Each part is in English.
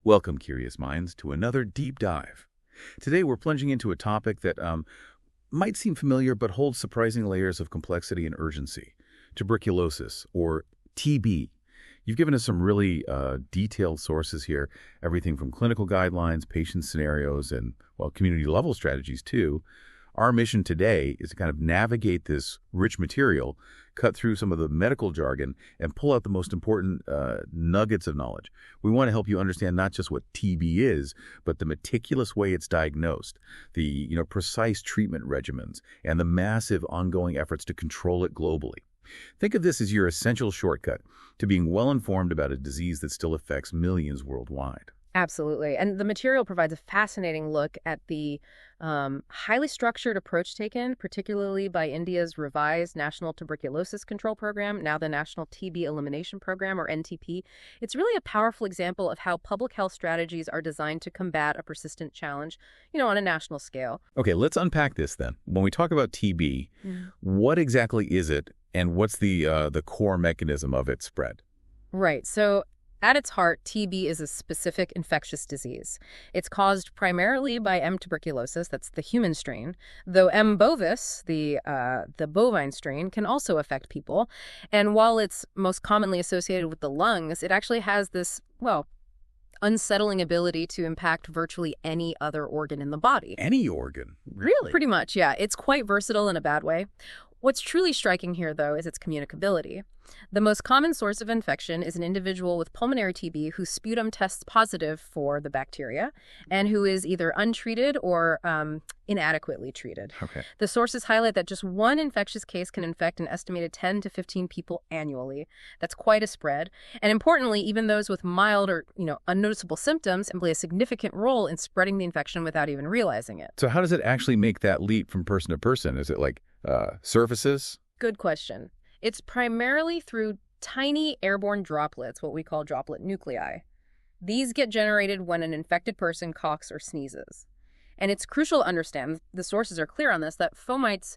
Welcome, curious minds, to another deep dive. Today we're plunging into a topic that might seem familiar but holds surprising layers of complexity and urgency. Tuberculosis, or TB. You've given us some really detailed sources here, everything from clinical guidelines, patient scenarios, and, well, community-level strategies, too. Our mission today is to kind of navigate this rich material, cut through some of the medical jargon, and pull out the most important nuggets of knowledge. We want to help you understand not just what TB is, but the meticulous way it's diagnosed, the precise treatment regimens, and the massive ongoing efforts to control it globally. Think of this as your essential shortcut to being well-informed about a disease that still affects millions worldwide. Absolutely. And the material provides a fascinating look at the highly structured approach taken, particularly by India's revised National Tuberculosis Control Program, now the National TB Elimination Program, or NTP. It's really a powerful example of how public health strategies are designed to combat a persistent challenge, on a national scale. Okay, let's unpack this then. When we talk about TB, what exactly is it, and what's the core mechanism of its spread? Right. So at its heart, TB is a specific infectious disease. It's caused primarily by M. tuberculosis, that's the human strain, though M. bovis, the bovine strain, can also affect people. And while it's most commonly associated with the lungs, it actually has this, unsettling ability to impact virtually any other organ in the body. Any organ? Really? Pretty much, yeah. It's quite versatile in a bad way. What's truly striking here, though, is its communicability. The most common source of infection is an individual with pulmonary TB whose sputum tests positive for the bacteria and who is either untreated or inadequately treated. Okay. The sources highlight that just one infectious case can infect an estimated 10 to 15 people annually. That's quite a spread. And importantly, even those with mild or, unnoticeable symptoms play a significant role in spreading the infection without even realizing it. So how does it actually make that leap from person to person? Is it like surfaces? Good question. It's primarily through tiny airborne droplets, what we call droplet nuclei. These get generated when an infected person coughs or sneezes. And it's crucial to understand, the sources are clear on this, that fomites,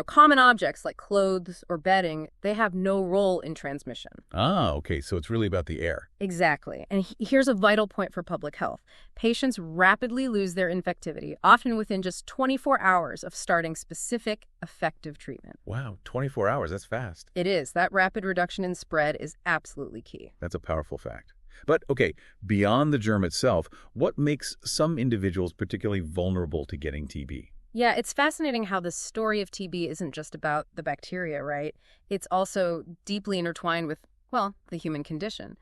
common objects like clothes or bedding, they have no role in transmission. Ah, okay. So it's really about the air. Exactly. And here's a vital point for public health. Patients rapidly lose their infectivity, often within just 24 hours of starting specific effective treatment. Wow, 24 hours. That's fast. It is. That rapid reduction in spread is absolutely key. That's a powerful fact. But, okay, beyond the germ itself, what makes some individuals particularly vulnerable to getting TB? Yeah, it's fascinating how the story of TB isn't just about the bacteria, right? It's also deeply intertwined with, the human condition.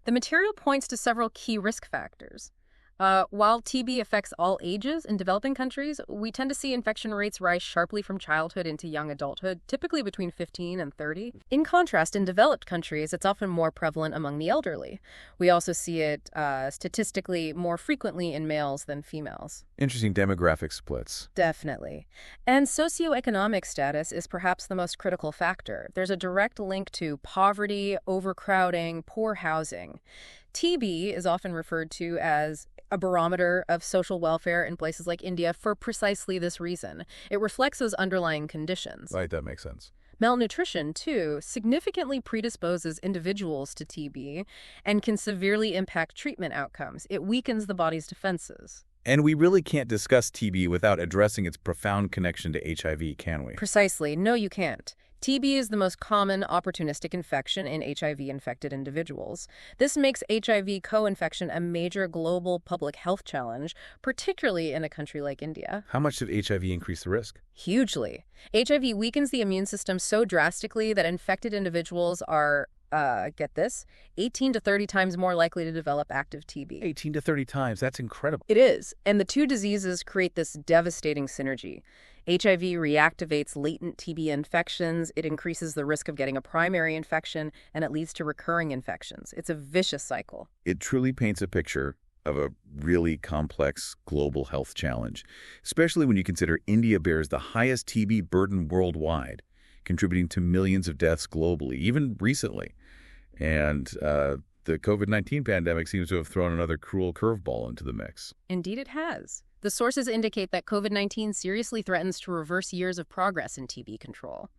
The material points to several key risk factors. While TB affects all ages in developing countries, we tend to see infection rates rise sharply from childhood into young adulthood, typically between 15 and 30. In contrast, in developed countries, it's often more prevalent among the elderly. We also see it statistically more frequently in males than females. Interesting demographic splits. Definitely. And socioeconomic status is perhaps the most critical factor. There's a direct link to poverty, overcrowding, poor housing. TB is often referred to as a barometer of social welfare in places like India for precisely this reason. It reflects those underlying conditions. Right, that makes sense. Malnutrition, too, significantly predisposes individuals to TB and can severely impact treatment outcomes. It weakens the body's defenses. And we really can't discuss TB without addressing its profound connection to HIV, can we? Precisely. No, you can't. TB is the most common opportunistic infection in HIV-infected individuals. This makes HIV co-infection a major global public health challenge, particularly in a country like India. How much did HIV increase the risk? Hugely. HIV weakens the immune system so drastically that infected individuals are, get this, 18 to 30 times more likely to develop active TB. 18 to 30 times. That's incredible. It is. And the two diseases create this devastating synergy. HIV reactivates latent TB infections, it increases the risk of getting a primary infection, and it leads to recurring infections. It's a vicious cycle. It truly paints a picture of a really complex global health challenge, especially when you consider India bears the highest TB burden worldwide, contributing to millions of deaths globally, even recently. And the COVID-19 pandemic seems to have thrown another cruel curveball into the mix. Indeed it has. The sources indicate that COVID-19 seriously threatens to reverse years of progress in TB control.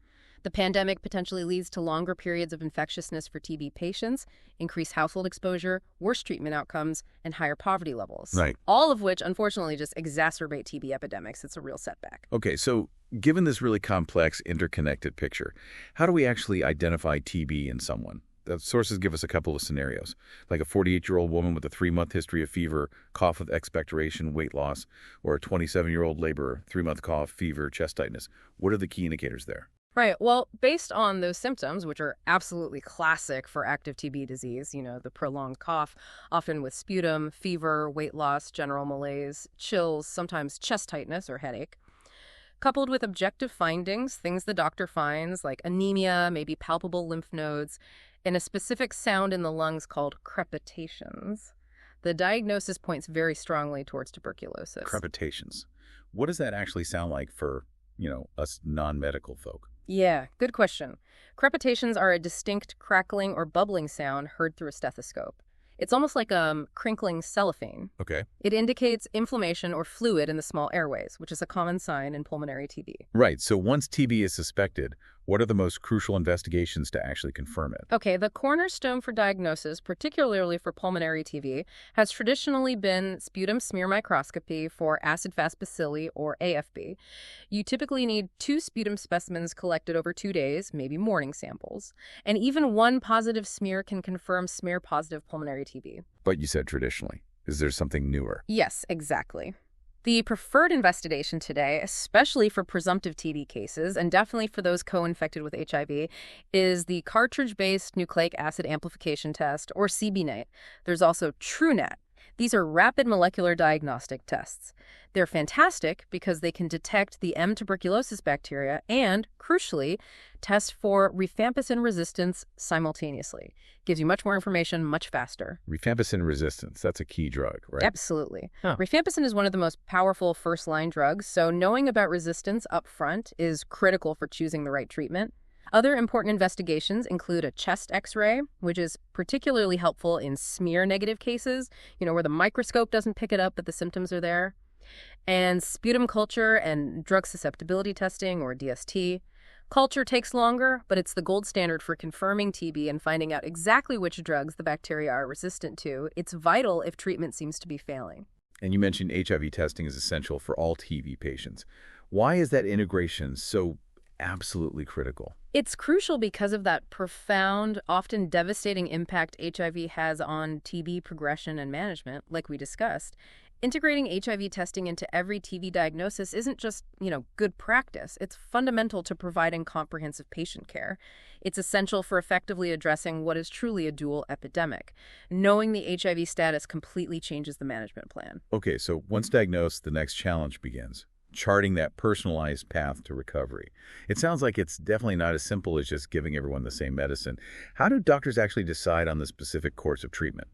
The pandemic potentially leads to longer periods of infectiousness for TB patients, increased household exposure, worse treatment outcomes, and higher poverty levels. Right. All of which, unfortunately, just exacerbate TB epidemics. It's a real setback. Okay, so given this really complex, interconnected picture, how do we actually identify TB in someone? The sources give us a couple of scenarios, like a 48-year-old woman with a 3-month history of fever, cough with expectoration, weight loss, or a 27-year-old laborer, 3-month cough, fever, chest tightness. What are the key indicators there? Right. Well, based on those symptoms, which are absolutely classic for active TB disease, the prolonged cough, often with sputum, fever, weight loss, general malaise, chills, sometimes chest tightness or headache, coupled with objective findings, things the doctor finds like anemia, maybe palpable lymph nodes, and a specific sound in the lungs called crepitations, the diagnosis points very strongly towards tuberculosis. Crepitations. What does that actually sound like for, us non-medical folk? Yeah, good question. Crepitations are a distinct crackling or bubbling sound heard through a stethoscope. It's almost like crinkling cellophane. Okay. It indicates inflammation or fluid in the small airways, which is a common sign in pulmonary TB. Right. So once TB is suspected, what are the most crucial investigations to actually confirm it? Okay, the cornerstone for diagnosis, particularly for pulmonary TB, has traditionally been sputum smear microscopy for acid-fast bacilli, or AFB. You typically need 2 sputum specimens collected over 2 days, maybe morning samples. And even one positive smear can confirm smear-positive pulmonary TB. But you said traditionally. Is there something newer? Yes, exactly. The preferred investigation today, especially for presumptive TB cases, and definitely for those co-infected with HIV, is the cartridge-based nucleic acid amplification test, or CBNAT. There's also TrueNAT. These are rapid molecular diagnostic tests. They're fantastic because they can detect the M. tuberculosis bacteria and, crucially, test for rifampicin resistance simultaneously. Gives you much more information much faster. Rifampicin resistance, that's a key drug, right? Absolutely. Huh. Rifampicin is one of the most powerful first-line drugs, so knowing about resistance up front is critical for choosing the right treatment. Other important investigations include a chest X-ray, which is particularly helpful in smear-negative cases, where the microscope doesn't pick it up but the symptoms are there, and sputum culture and drug susceptibility testing, or DST. Culture takes longer, but it's the gold standard for confirming TB and finding out exactly which drugs the bacteria are resistant to. It's vital if treatment seems to be failing. And you mentioned HIV testing is essential for all TB patients. Why is that integration so absolutely critical? It's crucial because of that profound, often devastating impact HIV has on TB progression and management, like we discussed. Integrating HIV testing into every TB diagnosis isn't just, good practice. It's fundamental to providing comprehensive patient care. It's essential for effectively addressing what is truly a dual epidemic. Knowing the HIV status completely changes the management plan. Okay, so once diagnosed, the next challenge begins. Charting that personalized path to recovery. It sounds like it's definitely not as simple as just giving everyone the same medicine. How do doctors actually decide on the specific course of treatment?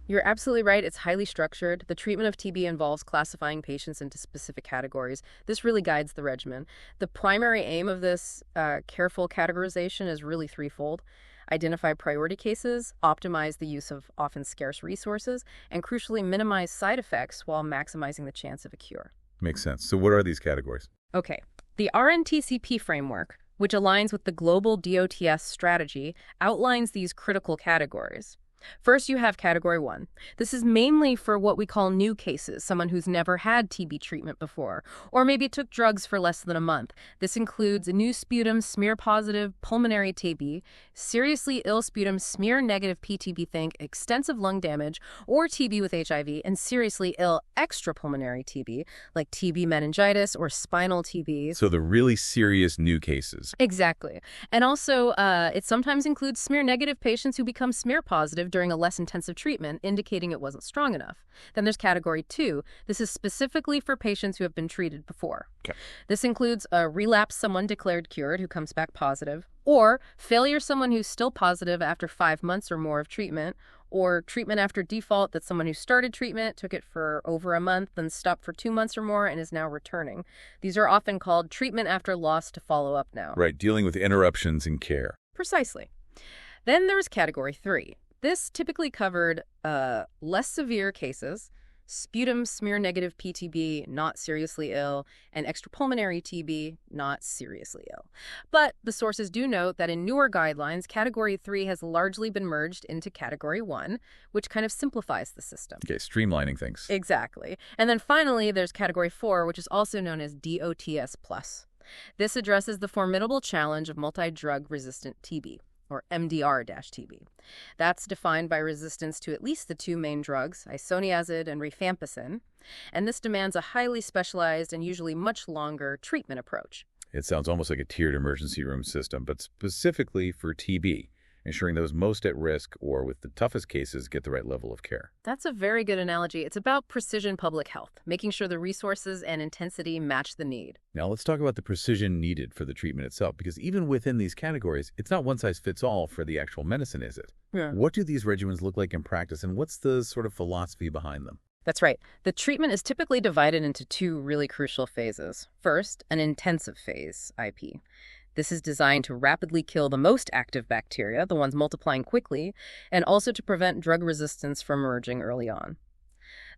You're absolutely right. It's highly structured. The treatment of TB involves classifying patients into specific categories. This really guides the regimen. The primary aim of this careful categorization is really threefold. Identify priority cases, optimize the use of often scarce resources, and crucially minimize side effects while maximizing the chance of a cure. Makes sense. So what are these categories? Okay. The RNTCP framework, which aligns with the global DOTS strategy, outlines these critical categories. First, you have Category 1. This is mainly for what we call new cases, someone who's never had TB treatment before, or maybe took drugs for less than a month. This includes new sputum smear-positive pulmonary TB, seriously ill sputum smear-negative PTB, think extensive lung damage, or TB with HIV, and seriously ill extrapulmonary TB, like TB meningitis or spinal TB. So the really serious new cases. Exactly. And also, it sometimes includes smear-negative patients who become smear-positive during a less intensive treatment, indicating it wasn't strong enough. Then there's Category 2. This is specifically for patients who have been treated before. Okay. This includes a relapse, someone declared cured who comes back positive, or failure, someone who's still positive after 5 months or more of treatment, or treatment after default, that's someone who started treatment, took it for over a month, then stopped for 2 months or more, and is now returning. These are often called treatment after loss to follow up now. Right, dealing with interruptions in care. Precisely. Then there's Category 3. This typically covered less severe cases, Sputum smear-negative PTB, not seriously ill, and extrapulmonary TB, not seriously ill. But the sources do note that in newer guidelines, Category 3 has largely been merged into Category 1, which kind of simplifies the system. Okay, streamlining things. Exactly. And then finally, there's Category 4, which is also known as DOTS+. This addresses the formidable challenge of multi-drug-resistant TB, or MDR-TB. That's defined by resistance to at least the two main drugs, isoniazid and rifampicin, and this demands a highly specialized and usually much longer treatment approach. It sounds almost like a tiered emergency room system, but specifically for TB, ensuring those most at risk or with the toughest cases get the right level of care. That's a very good analogy. It's about precision public health, making sure the resources and intensity match the need. Now let's talk about the precision needed for the treatment itself, because even within these categories, it's not one size fits all for the actual medicine, is it? Yeah. What do these regimens look like in practice, and what's the sort of philosophy behind them? That's right. The treatment is typically divided into two really crucial phases. First, an intensive phase, IP. This is designed to rapidly kill the most active bacteria, the ones multiplying quickly, and also to prevent drug resistance from emerging early on.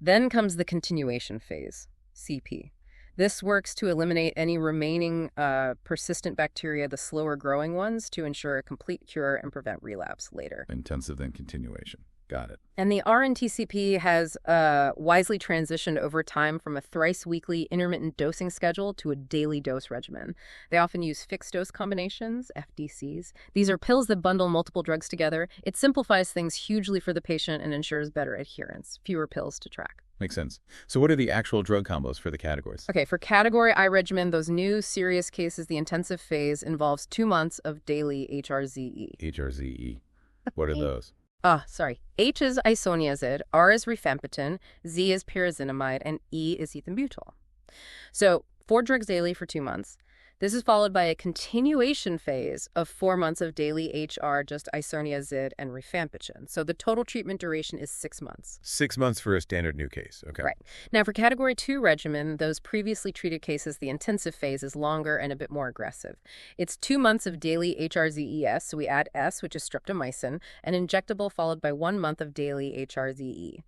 Then comes the continuation phase, CP. This works to eliminate any remaining persistent bacteria, the slower growing ones, to ensure a complete cure and prevent relapse later. Intensive, then continuation. Got it. And the RNTCP has wisely transitioned over time from a thrice-weekly intermittent dosing schedule to a daily dose regimen. They often use fixed-dose combinations, FDCs. These are pills that bundle multiple drugs together. It simplifies things hugely for the patient and ensures better adherence, fewer pills to track. Makes sense. So what are the actual drug combos for the categories? Okay, for Category I regimen, those new serious cases, the intensive phase involves 2 months of daily HRZE. HRZE. What are those? H is isoniazid, R is rifampicin, Z is pyrazinamide, and E is ethambutol. So 4 drugs daily for 2 months. This is followed by a continuation phase of 4 months of daily HR, just isoniazid and rifampicin. So the total treatment duration is 6 months. 6 months for a standard new case. Okay. Right. Now, for Category 2 regimen, those previously treated cases, the intensive phase is longer and a bit more aggressive. It's 2 months of daily HRZES, so we add S, which is streptomycin, an injectable followed by 1 month of daily HRZE.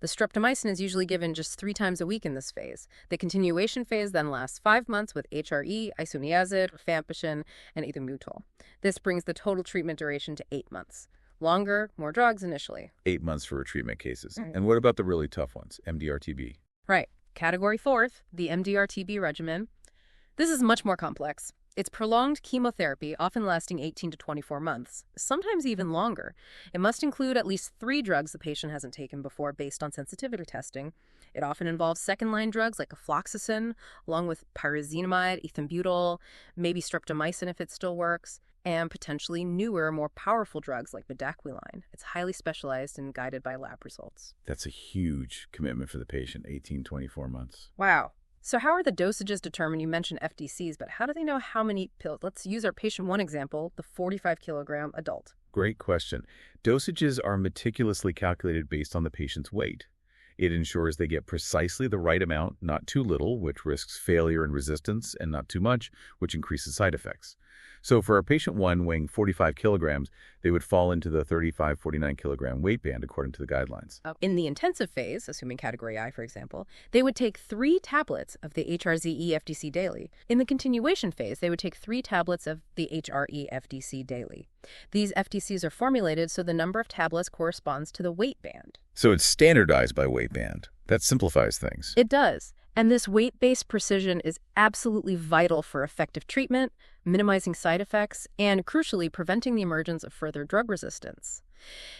The streptomycin is usually given just 3 times a week in this phase. The continuation phase then lasts 5 months with HRE, isoniazid, rifampicin, and ethambutol. This brings the total treatment duration to 8 months. Longer, more drugs initially. 8 months for treatment cases. And what about the really tough ones, MDR-TB? Right. Category 4th, the MDR-TB regimen. This is much more complex. It's prolonged chemotherapy, often lasting 18 to 24 months, sometimes even longer. It must include at least 3 drugs the patient hasn't taken before based on sensitivity testing. It often involves second-line drugs like afloxacin, along with pyrazinamide, ethambutol, maybe streptomycin if it still works, and potentially newer, more powerful drugs like bedaquiline. It's highly specialized and guided by lab results. That's a huge commitment for the patient, 18, 24 months. Wow. So how are the dosages determined? You mentioned FDCs, but how do they know how many pills? Let's use our patient one example, the 45-kilogram adult. Great question. Dosages are meticulously calculated based on the patient's weight. It ensures they get precisely the right amount, not too little, which risks failure and resistance, and not too much, which increases side effects. So for our patient 1 weighing 45 kilograms, they would fall into the 35-49 kilogram weight band according to the guidelines. In the intensive phase, assuming Category I, for example, they would take 3 tablets of the HRZE FDC daily. In the continuation phase, they would take 3 tablets of the HRE FDC daily. These FDCs are formulated so the number of tablets corresponds to the weight band. So it's standardized by weight band. That simplifies things. It does. And this weight-based precision is absolutely vital for effective treatment, minimizing side effects, and crucially, preventing the emergence of further drug resistance.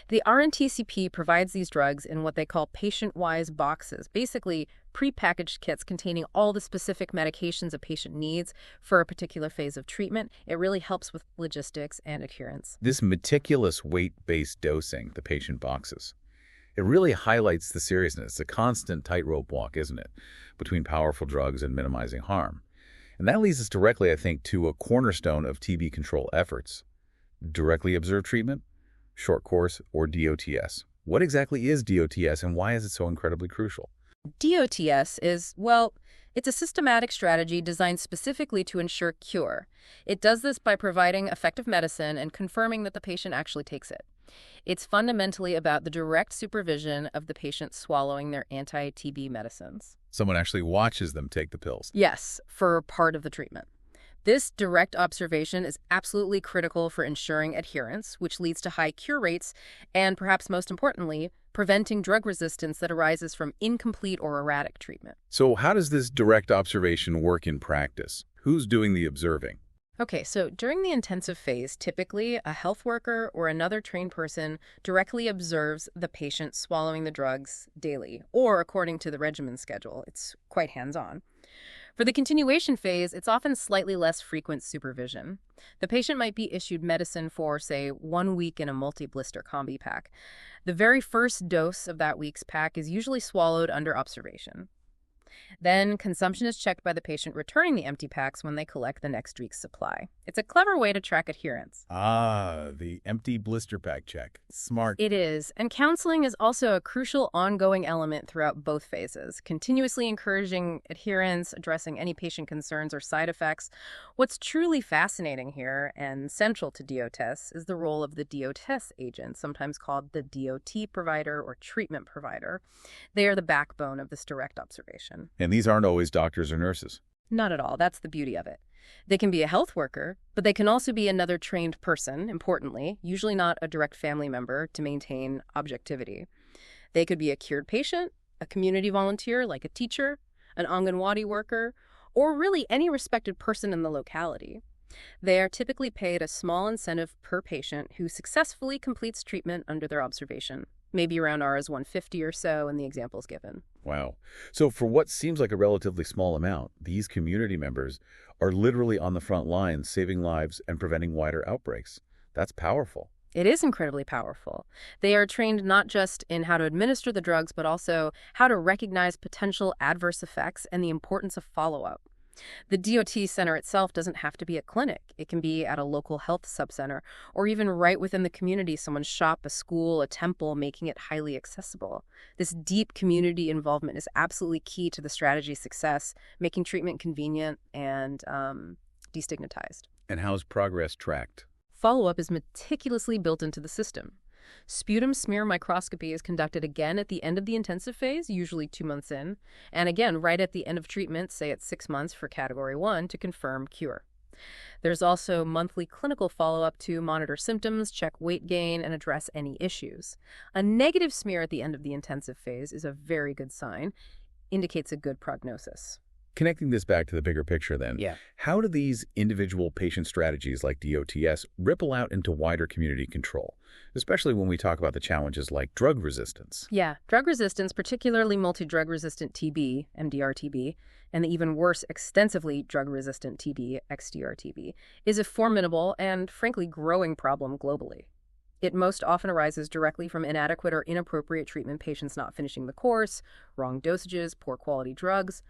The RNTCP provides these drugs in what they call patient-wise boxes, basically prepackaged kits containing all the specific medications a patient needs for a particular phase of treatment. It really helps with logistics and adherence. This meticulous weight-based dosing, the patient boxes, it really highlights the seriousness. It's a constant tightrope walk, isn't it, between powerful drugs and minimizing harm. And that leads us directly, I think, to a cornerstone of TB control efforts. Directly observed treatment, short course, or DOTS. What exactly is DOTS and why is it so incredibly crucial? DOTS is, well, it's a systematic strategy designed specifically to ensure cure. It does this by providing effective medicine and confirming that the patient actually takes it. It's fundamentally about the direct supervision of the patient swallowing their anti-TB medicines. Someone actually watches them take the pills. Yes, for part of the treatment. This direct observation is absolutely critical for ensuring adherence, which leads to high cure rates, and perhaps most importantly, preventing drug resistance that arises from incomplete or erratic treatment. So how does this direct observation work in practice? Who's doing the observing? Okay, so during the intensive phase, typically a health worker or another trained person directly observes the patient swallowing the drugs daily, or according to the regimen schedule. It's quite hands-on. For the continuation phase, it's often slightly less frequent supervision. The patient might be issued medicine for, say, 1 week in a multi-blister combi pack. The very first dose of that week's pack is usually swallowed under observation. Then consumption is checked by the patient returning the empty packs when they collect the next week's supply. It's a clever way to track adherence. Ah, the empty blister pack check. Smart. It is, and counseling is also a crucial ongoing element throughout both phases, continuously encouraging adherence, addressing any patient concerns or side effects. What's truly fascinating here and central to DOTS is the role of the DOTS agent, sometimes called the DOT provider or treatment provider. They are the backbone of this direct observation. And these aren't always doctors or nurses. Not at all. That's the beauty of it. They can be a health worker, but they can also be another trained person, importantly, usually not a direct family member, to maintain objectivity. They could be a cured patient, a community volunteer like a teacher, an Anganwadi worker, or really any respected person in the locality. They are typically paid a small incentive per patient who successfully completes treatment under their observation, maybe around Rs 150 or so in the examples given. Wow. So for what seems like a relatively small amount, these community members are literally on the front lines, saving lives and preventing wider outbreaks. That's powerful. It is incredibly powerful. They are trained not just in how to administer the drugs, but also how to recognize potential adverse effects and the importance of follow-up. The DOT center itself doesn't have to be a clinic. It can be at a local health subcenter or even right within the community, someone's shop, a school, a temple, making it highly accessible. This deep community involvement is absolutely key to the strategy's success, making treatment convenient and destigmatized. And how's progress tracked? Follow-up is meticulously built into the system. Sputum smear microscopy is conducted again at the end of the intensive phase, usually 2 months in, and again right at the end of treatment, say at 6 months for Category 1, to confirm cure. There's also monthly clinical follow-up to monitor symptoms, check weight gain, and address any issues. A negative smear at the end of the intensive phase is a very good sign, indicates a good prognosis. Connecting this back to the bigger picture then, how do these individual patient strategies like DOTS ripple out into wider community control, especially when we talk about the challenges like drug resistance? Yeah, drug resistance, particularly multi-drug-resistant TB, MDR-TB, and the even worse, extensively drug-resistant TB, XDR-TB, is a formidable and, frankly, growing problem globally. It most often arises directly from inadequate or inappropriate treatment, patients not finishing the course, wrong dosages, poor quality drugs,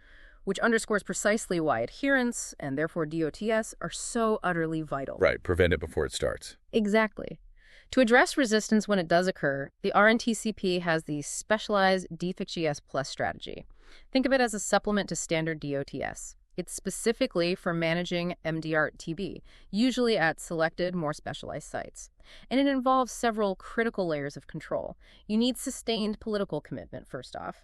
which underscores precisely why adherence, and therefore DOTS, are so utterly vital. Right, prevent it before it starts. Exactly. To address resistance when it does occur, the RNTCP has the specialized DFICGS Plus strategy. Think of it as a supplement to standard DOTS. It's specifically for managing MDR-TB, usually at selected, more specialized sites. And it involves several critical layers of control. You need sustained political commitment, first off.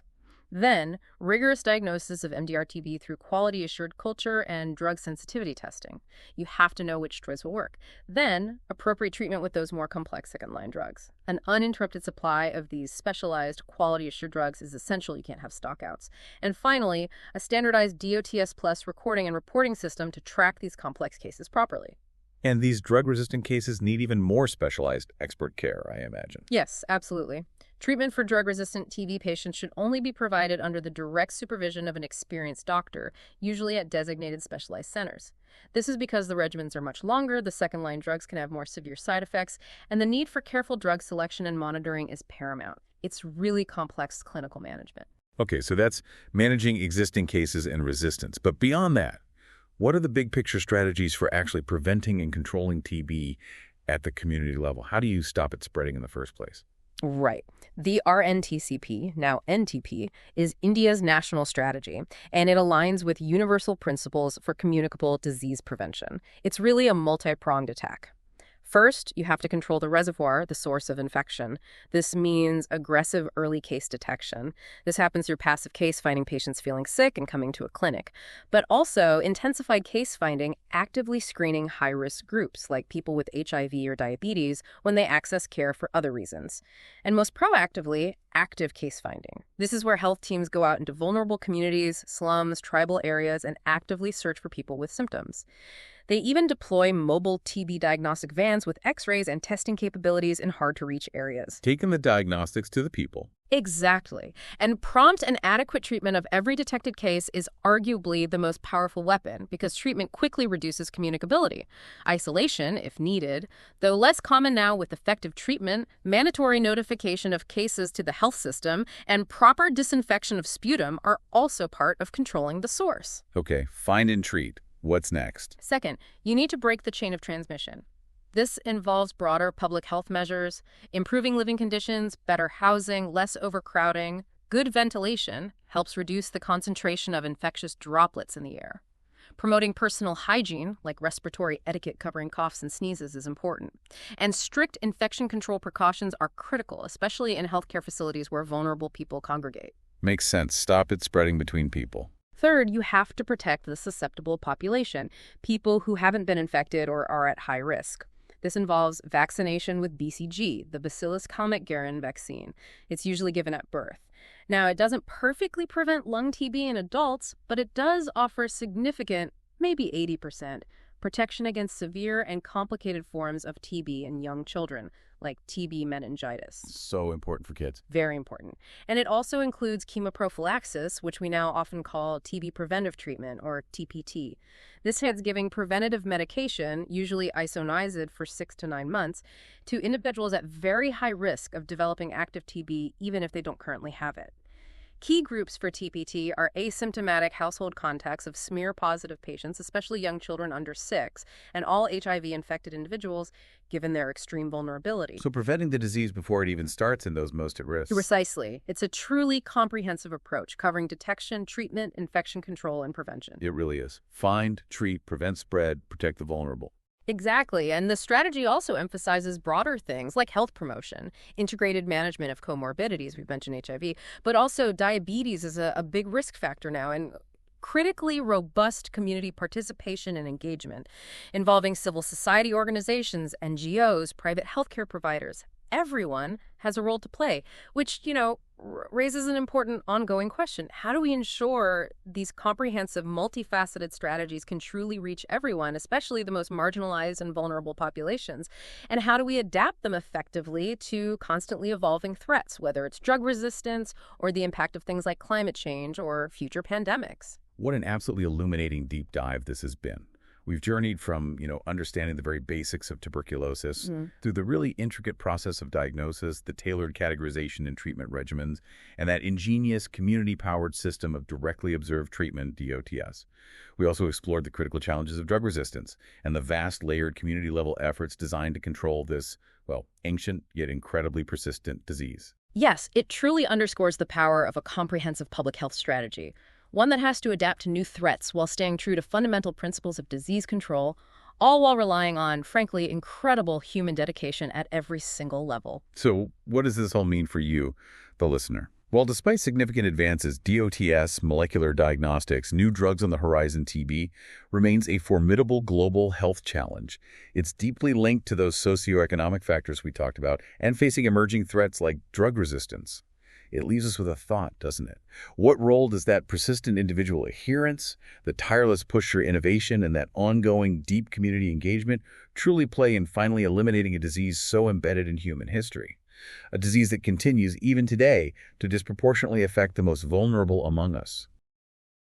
Then, rigorous diagnosis of MDR-TB through quality-assured culture and drug sensitivity testing. You have to know which choice will work. Then, appropriate treatment with those more complex second-line drugs. An uninterrupted supply of these specialized quality-assured drugs is essential. You can't have stockouts. And finally, a standardized DOTS Plus recording and reporting system to track these complex cases properly. And these drug-resistant cases need even more specialized expert care, I imagine. Yes, absolutely. Treatment for drug-resistant TB patients should only be provided under the direct supervision of an experienced doctor, usually at designated specialized centers. This is because the regimens are much longer, the second-line drugs can have more severe side effects, and the need for careful drug selection and monitoring is paramount. It's really complex clinical management. Okay, so that's managing existing cases and resistance. But beyond that, what are the big picture strategies for actually preventing and controlling TB at the community level? How do you stop it spreading in the first place? Right. The RNTCP, now NTP, is India's national strategy, and it aligns with universal principles for communicable disease prevention. It's really a multi-pronged attack. First, you have to control the reservoir, the source of infection. This means aggressive early case detection. This happens through passive case finding patients feeling sick and coming to a clinic. But also intensified case finding, actively screening high-risk groups like people with HIV or diabetes when they access care for other reasons. And most proactively, active case finding. This is where health teams go out into vulnerable communities, slums, tribal areas, and actively search for people with symptoms. They even deploy mobile TB diagnostic vans with x-rays and testing capabilities in hard-to-reach areas. Taking the diagnostics to the people. Exactly. And prompt and adequate treatment of every detected case is arguably the most powerful weapon because treatment quickly reduces communicability. Isolation, if needed, though less common now with effective treatment, mandatory notification of cases to the health system, and proper disinfection of sputum are also part of controlling the source. Okay, find and treat. What's next? Second, you need to break the chain of transmission. This involves broader public health measures, improving living conditions, better housing, less overcrowding. Good ventilation helps reduce the concentration of infectious droplets in the air. Promoting personal hygiene, like respiratory etiquette covering coughs and sneezes, is important. And strict infection control precautions are critical, especially in healthcare facilities where vulnerable people congregate. Makes sense. Stop it spreading between people. Third, you have to protect the susceptible population, people who haven't been infected or are at high risk. This involves vaccination with BCG, the Bacillus calmette-guerin vaccine. It's usually given at birth. Now, it doesn't perfectly prevent lung TB in adults, but it does offer significant, maybe 80%, protection against severe and complicated forms of TB in young children, like TB meningitis. So important for kids. Very important. And it also includes chemoprophylaxis, which we now often call TB preventive treatment, or TPT. This is giving preventative medication, usually isoniazid for 6 to 9 months, to individuals at very high risk of developing active TB, even if they don't currently have it. Key groups for TPT are asymptomatic household contacts of smear-positive patients, especially young children under 6, and all HIV-infected individuals, given their extreme vulnerability. So preventing the disease before it even starts in those most at risk. Precisely. It's a truly comprehensive approach, covering detection, treatment, infection control, and prevention. It really is. Find, treat, prevent spread, protect the vulnerable. Exactly, and the strategy also emphasizes broader things like health promotion, integrated management of comorbidities, we've mentioned HIV, but also diabetes is a big risk factor now, and critically robust community participation and engagement involving civil society organizations, NGOs, private healthcare providers. Everyone has a role to play, which, raises an important ongoing question. How do we ensure these comprehensive, multifaceted strategies can truly reach everyone, especially the most marginalized and vulnerable populations? And how do we adapt them effectively to constantly evolving threats, whether it's drug resistance or the impact of things like climate change or future pandemics? What an absolutely illuminating deep dive this has been. We've journeyed from, understanding the very basics of tuberculosis through the really intricate process of diagnosis, the tailored categorization and treatment regimens, and that ingenious community-powered system of directly observed treatment, DOTS. We also explored the critical challenges of drug resistance and the vast layered community-level efforts designed to control this, ancient yet incredibly persistent disease. Yes, it truly underscores the power of a comprehensive public health strategy. One that has to adapt to new threats while staying true to fundamental principles of disease control, all while relying on, frankly, incredible human dedication at every single level. So what does this all mean for you, the listener? Well, despite significant advances, DOTS, molecular diagnostics, new drugs on the horizon TB, remains a formidable global health challenge. It's deeply linked to those socioeconomic factors we talked about and facing emerging threats like drug resistance. It leaves us with a thought, doesn't it? What role does that persistent individual adherence, the tireless push for innovation, and that ongoing deep community engagement truly play in finally eliminating a disease so embedded in human history? A disease that continues, even today, to disproportionately affect the most vulnerable among us.